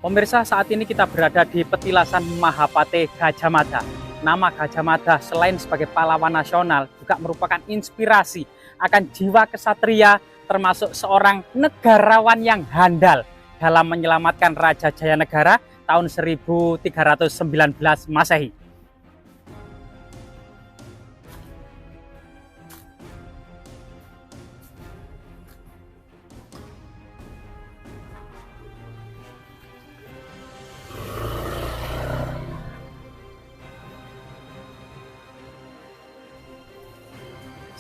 Pemirsa, saat ini kita berada di petilasan Mahapate Gajah Mada. Nama Gajah Mada selain sebagai pahlawan nasional juga merupakan inspirasi akan jiwa kesatria, termasuk seorang negarawan yang handal dalam menyelamatkan Raja Jayanegara tahun 1319 Masehi.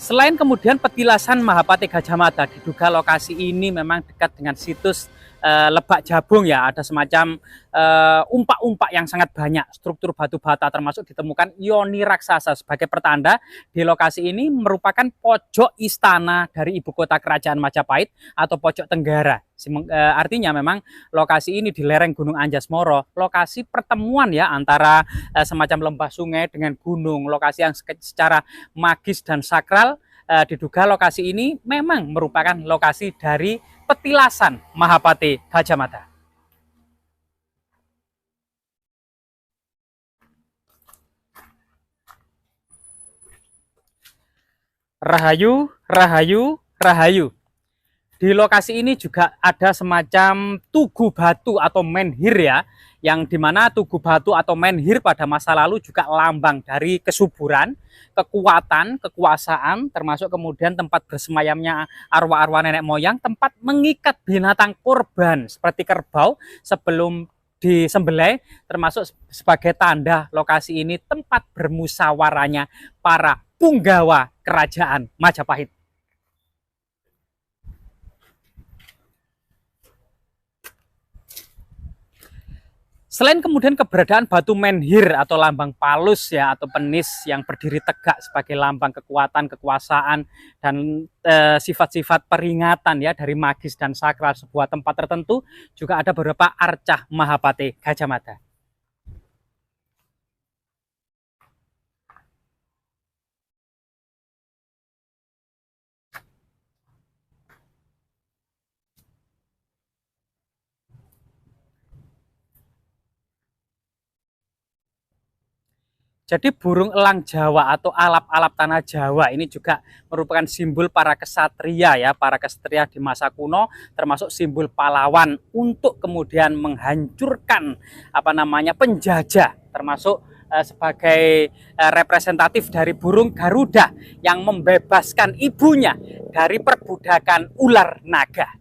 Selain kemudian petilasan Mahapate Gajah Mada, diduga lokasi ini memang dekat dengan situs Lebak Jabung ya, ada semacam umpak-umpak yang sangat banyak, struktur batu bata termasuk ditemukan yoni raksasa. Sebagai pertanda, di lokasi ini merupakan pojok istana dari ibu kota kerajaan Majapahit atau pojok tenggara. Artinya memang lokasi ini di lereng Gunung Anjas-Moro, lokasi pertemuan ya antara semacam lembah sungai dengan gunung, lokasi yang secara magis dan sakral. Diduga lokasi ini memang merupakan lokasi dari petilasan Mahapate Gajah Mada. Rahayu, rahayu, rahayu. Di lokasi ini juga ada semacam tugu batu atau menhir ya, yang dimana tugu batu atau menhir pada masa lalu juga lambang dari kesuburan, kekuatan, kekuasaan, termasuk kemudian tempat bersemayamnya arwah-arwah nenek moyang, tempat mengikat binatang kurban seperti kerbau sebelum disembelih, termasuk sebagai tanda lokasi ini tempat bermusyawarahnya para punggawa kerajaan Majapahit. Selain kemudian keberadaan batu menhir atau lambang palus ya atau penis yang berdiri tegak sebagai lambang kekuatan, kekuasaan dan sifat-sifat peringatan ya dari magis dan sakral sebuah tempat tertentu, juga ada beberapa arcah Mahapate Gajah Mada. Jadi burung elang Jawa atau alap-alap tanah Jawa ini juga merupakan simbol para kesatria ya, para kesatria di masa kuno, termasuk simbol pahlawan untuk kemudian menghancurkan penjajah, termasuk sebagai representatif dari burung Garuda yang membebaskan ibunya dari perbudakan ular naga.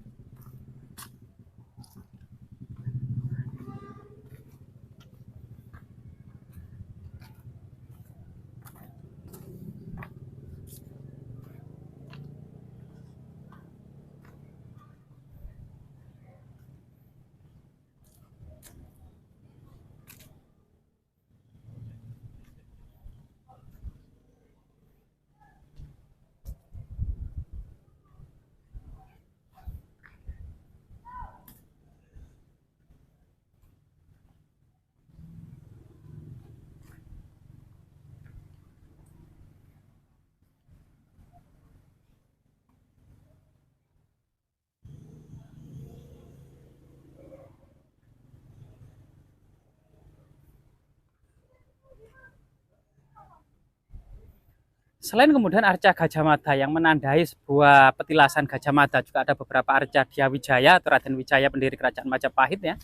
Selain kemudian arca Gajah Mada yang menandai sebuah petilasan Gajah Mada, juga ada beberapa arca Dia Wijaya atau Raden Wijaya pendiri kerajaan Majapahit ya.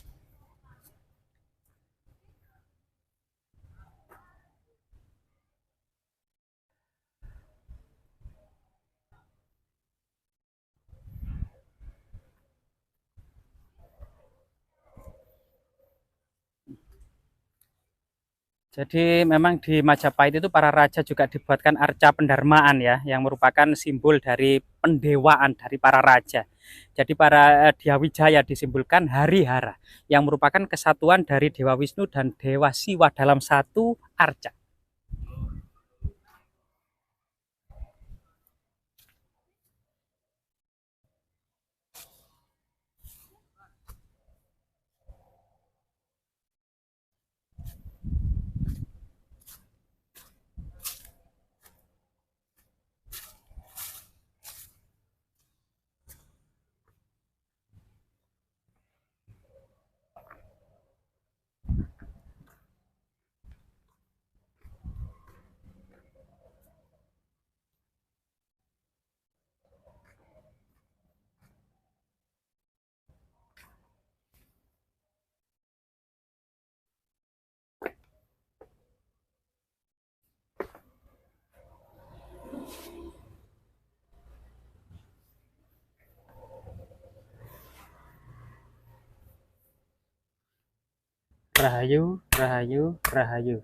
Jadi memang di Majapahit itu para raja juga dibuatkan arca pendarmaan ya, yang merupakan simbol dari pendewaan dari para raja. Jadi para Dia Wijaya disimbolkan hari-hara, yang merupakan kesatuan dari Dewa Wisnu dan Dewa Siwa dalam satu arca. Rahayu, rahayu, rahayu.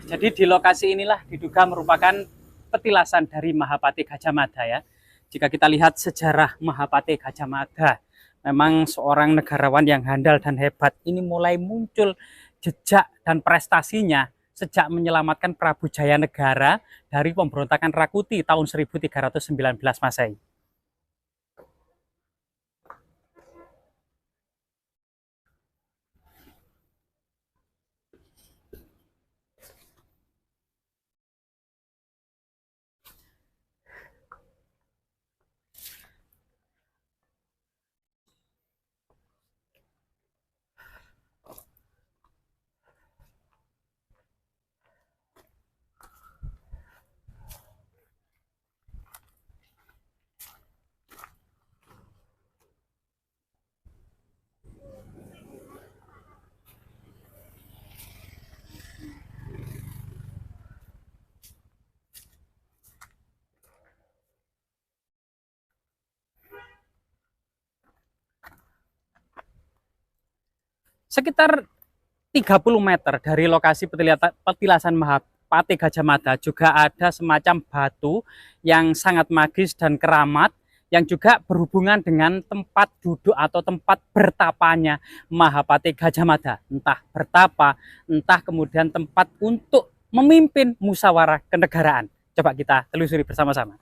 Jadi di lokasi inilah diduga merupakan petilasan dari Mahapati Gajah Mada ya. Jika kita lihat sejarah Mahapati Gajah Mada, memang seorang negarawan yang handal dan hebat. Ini mulai muncul jejak dan prestasinya sejak menyelamatkan Prabu Jayanegara dari pemberontakan Rakuti tahun 1319 Masehi. Sekitar 30 meter dari lokasi petilasan Mahapati Gajah Mada juga ada semacam batu yang sangat magis dan keramat yang juga berhubungan dengan tempat duduk atau tempat bertapanya Mahapati Gajah Mada. Entah bertapa, entah kemudian tempat untuk memimpin musyawarah kenegaraan. Coba kita telusuri bersama-sama.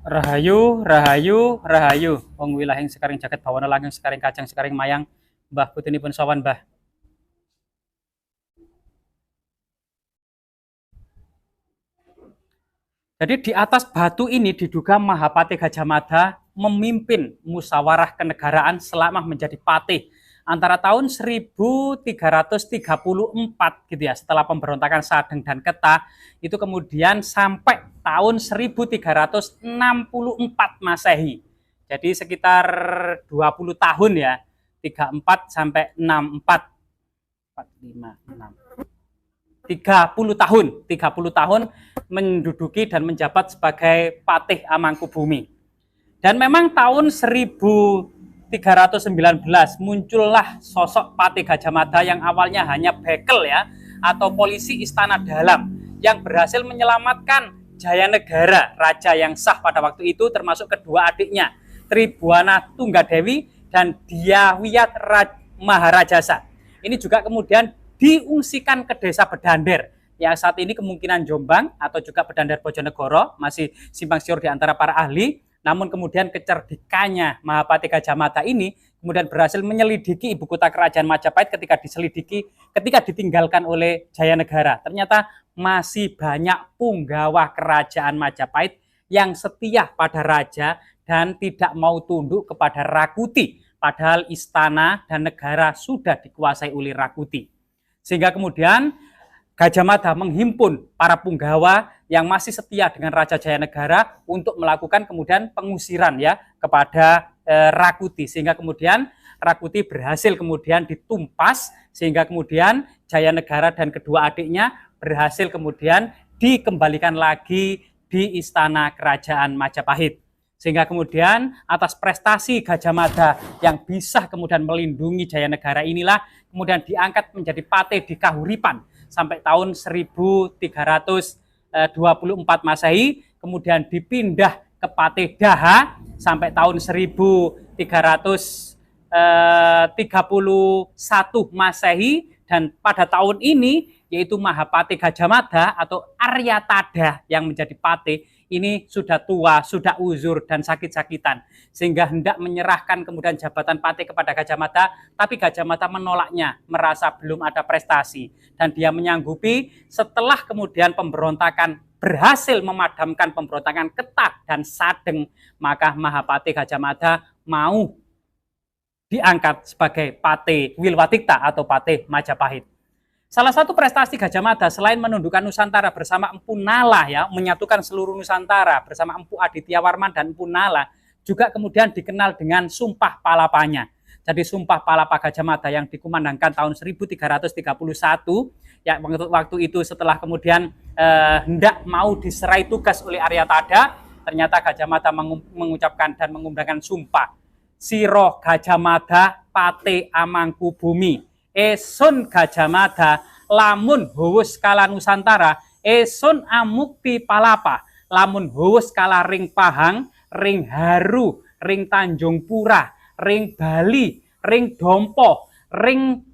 Rahayu, rahayu, rahayu. Wong wilahing sekaring jaket bawana langing sekaring kacang sekaring mayang. Mbah putunipun sowan, Mbah. Jadi di atas batu ini diduga Mahapati Gajah Mada memimpin musyawarah kenegaraan selama menjadi patih antara tahun 1334 gitu ya, setelah pemberontakan Sadeng dan Ketah itu kemudian sampai tahun 1364 Masehi. Jadi sekitar 20 tahun ya, 34 sampai 64 45 6 30 tahun menduduki dan menjabat sebagai Patih Amangkubumi. Dan memang tahun 1319 muncullah sosok Patih Gajah Mada yang awalnya hanya bekel ya, atau polisi istana dalam yang berhasil menyelamatkan Jayanegara, raja yang sah pada waktu itu, termasuk kedua adiknya Tribuana Tunggadewi dan Diawiyat Maharajasa. Ini juga kemudian diungsikan ke desa Bedander yang saat ini kemungkinan Jombang atau juga Bedandar Bojonegoro, masih simpang siur di antara para ahli. Namun kemudian kecerdikannya Mahapati Gajah Mada ini kemudian berhasil menyelidiki ibu kota kerajaan Majapahit. Ketika ditinggalkan oleh Jayanegara, ternyata masih banyak punggawa kerajaan Majapahit yang setia pada raja dan tidak mau tunduk kepada Rakuti, padahal istana dan negara sudah dikuasai oleh Rakuti. Sehingga kemudian Gajah Mada menghimpun para punggawa yang masih setia dengan Raja Jayanegara untuk melakukan kemudian pengusiran ya kepada Rakuti, sehingga kemudian Rakuti berhasil kemudian ditumpas, sehingga kemudian Jayanegara dan kedua adiknya berhasil kemudian dikembalikan lagi di istana kerajaan Majapahit. Sehingga kemudian atas prestasi Gajah Mada yang bisa kemudian melindungi Jayanegara inilah kemudian diangkat menjadi Patih di Kahuripan sampai tahun 1324 Masehi, kemudian dipindah ke Patih Daha sampai tahun 1331 Masehi, dan pada tahun ini yaitu Mahapati Gajah Mada atau Aryatada yang menjadi patih ini sudah tua, sudah uzur dan sakit-sakitan, sehingga hendak menyerahkan kemudian jabatan patih kepada Gajah Mada, tapi Gajah Mada menolaknya, merasa belum ada prestasi, dan dia menyanggupi setelah kemudian pemberontakan berhasil memadamkan pemberontakan Ketak dan Sadeng, maka Mahapati Gajah Mada mau diangkat sebagai Patih Wilwatikta atau Patih Majapahit. Salah satu prestasi Gajah Mada selain menundukkan Nusantara bersama Empu Nala ya, menyatukan seluruh Nusantara bersama Empu Aditya Warman dan Empu Nala, juga kemudian dikenal dengan Sumpah Palapanya. Jadi Sumpah Palapa Gajah Mada yang dikumandangkan tahun 1331 ya, waktu itu setelah kemudian hendak mau diserai tugas oleh Aryatada, ternyata Gajah Mada mengucapkan dan mengumandangkan sumpah. Siro Gajah Mada Pate Amangku Bumi, esun Gajah Mada lamun huwus kala Nusantara, esun amukti palapa, lamun huwus kala ring Pahang, ring Haru, ring Tanjung Pura, ring Bali, ring Dompo, ring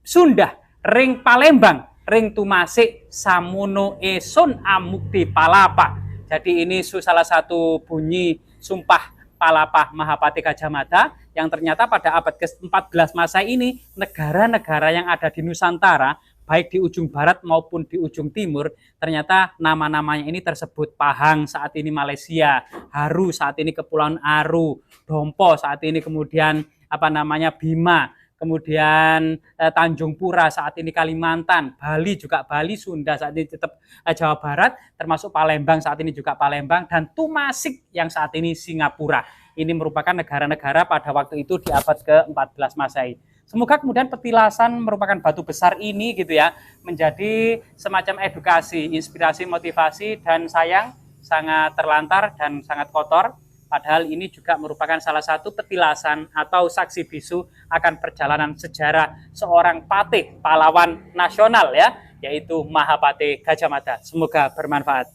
Sunda, ring Palembang, ring Tumasik, samono esun amukti palapa. Jadi ini salah satu bunyi sumpah Palapa Mahapati Gajah Mada yang ternyata pada abad ke-14 Masehi ini negara-negara yang ada di Nusantara baik di ujung barat maupun di ujung timur ternyata nama-namanya ini tersebut. Pahang saat ini Malaysia, Haru saat ini Kepulauan Aru, Dompo saat ini kemudian Bima, kemudian Tanjung Pura saat ini Kalimantan, Bali juga Bali, Sunda saat ini tetap Jawa Barat, termasuk Palembang saat ini juga Palembang, dan Tumasik yang saat ini Singapura. Ini merupakan negara-negara pada waktu itu di abad ke-14 Masehi. Semoga kemudian petilasan merupakan batu besar ini gitu ya, menjadi semacam edukasi, inspirasi, motivasi, dan sayang sangat terlantar dan sangat kotor. Padahal ini juga merupakan salah satu petilasan atau saksi bisu akan perjalanan sejarah seorang patih pahlawan nasional ya, yaitu Mahapati Gajah Mada. Semoga bermanfaat.